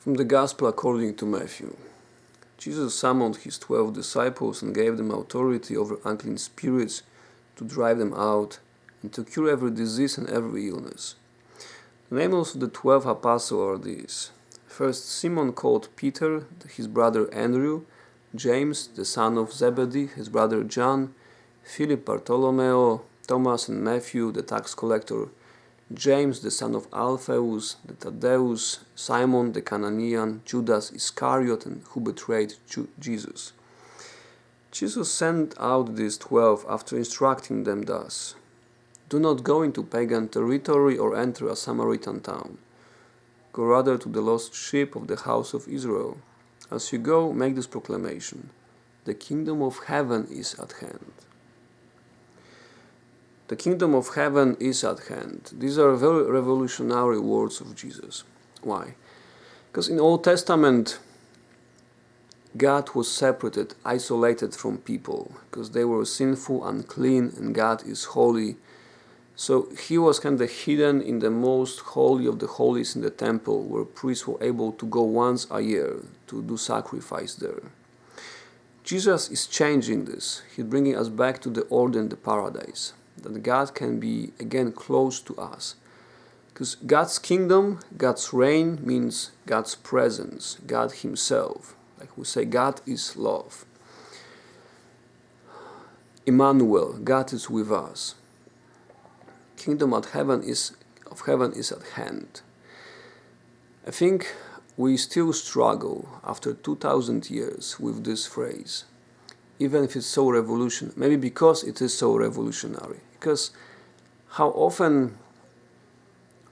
From the Gospel according to Matthew. Jesus summoned his 12 disciples and gave them authority over unclean spirits to drive them out and to cure every disease and every illness. The names of the 12 apostles are these. First, Simon called Peter, his brother Andrew, James, the son of Zebedee, his brother John, Philip, Bartholomew, Thomas and Matthew, the tax collector, James, the son of Alphaeus, the Thaddeus, Simon the Canaanian, Judas Iscariot, and who betrayed Jesus. Jesus sent out these 12 after instructing them thus: "Do not go into pagan territory or enter a Samaritan town. Go rather to the lost sheep of the house of Israel. As you go, make this proclamation: the kingdom of heaven is at hand." The kingdom of heaven is at hand. These are very revolutionary words of Jesus. Why? Because in Old Testament, God was separated, isolated from people, because they were sinful, unclean, and God is holy. So he was kind of hidden in the most holy of the holies in the temple, where priests were able to go once a year to do sacrifice there. Jesus is changing this. He's bringing us back to the order in the paradise, that God can be again close to us. Because God's kingdom, God's reign means God's presence, God himself. Like we say, God is love. Emmanuel, God is with us. Kingdom of heaven is at hand. I think we still struggle after 2000 years with this phrase, even if it's so revolutionary. Maybe because it is so revolutionary. Because how often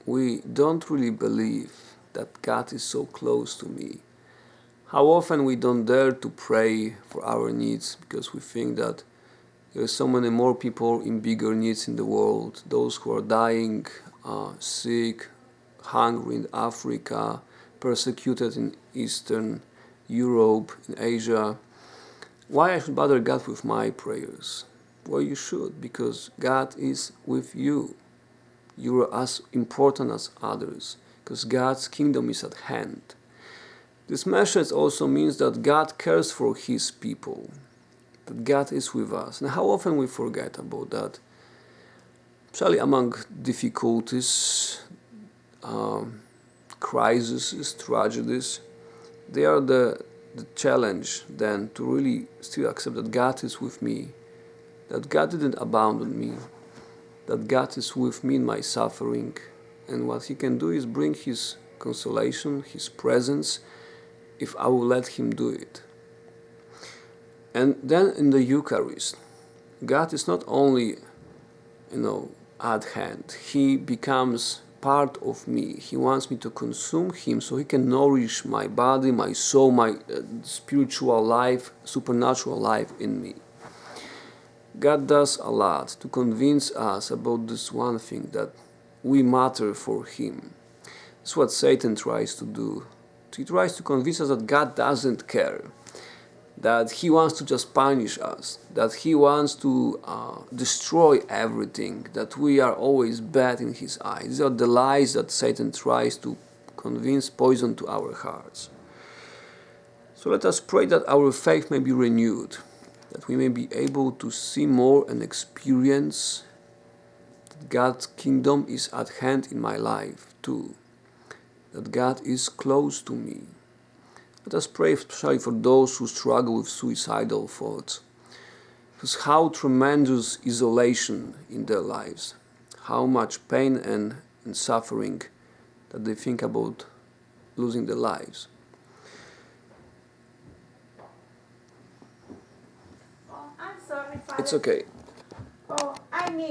we don't really believe that God is so close to me. How often we don't dare to pray for our needs because we think that there are so many more people in bigger needs in the world, those who are dying, sick, hungry in Africa, persecuted in Eastern Europe, in Asia. Why I should bother God with my prayers? Well, you should, because God is with you. You are as important as others, because God's kingdom is at hand. This message also means that God cares for his people, that God is with us. And how often we forget about that, especially among difficulties, crises, tragedies. They are the challenge then to really still accept that God is with me, that God didn't abandon me, that God is with me in my suffering, and what he can do is bring his consolation, his presence, if I will let him do it. And then in the Eucharist, God is not only, at hand, he becomes part of me. He wants me to consume him so he can nourish my body, my soul, my spiritual life, supernatural life in me. God does a lot to convince us about this one thing, that we matter for him. That's what Satan tries to do. He tries to convince us that God doesn't care, that he wants to just punish us, that he wants to destroy everything, that we are always bad in his eyes. These are the lies that Satan tries to convince, poison to our hearts. So let us pray that our faith may be renewed, that we may be able to see more and experience that God's kingdom is at hand in my life too, that God is close to me. Let us pray especially for those who struggle with suicidal thoughts, because how tremendous isolation in their lives, how much pain and suffering that they think about losing their lives. Oh, I'm sorry, Father. It's okay. Oh, I need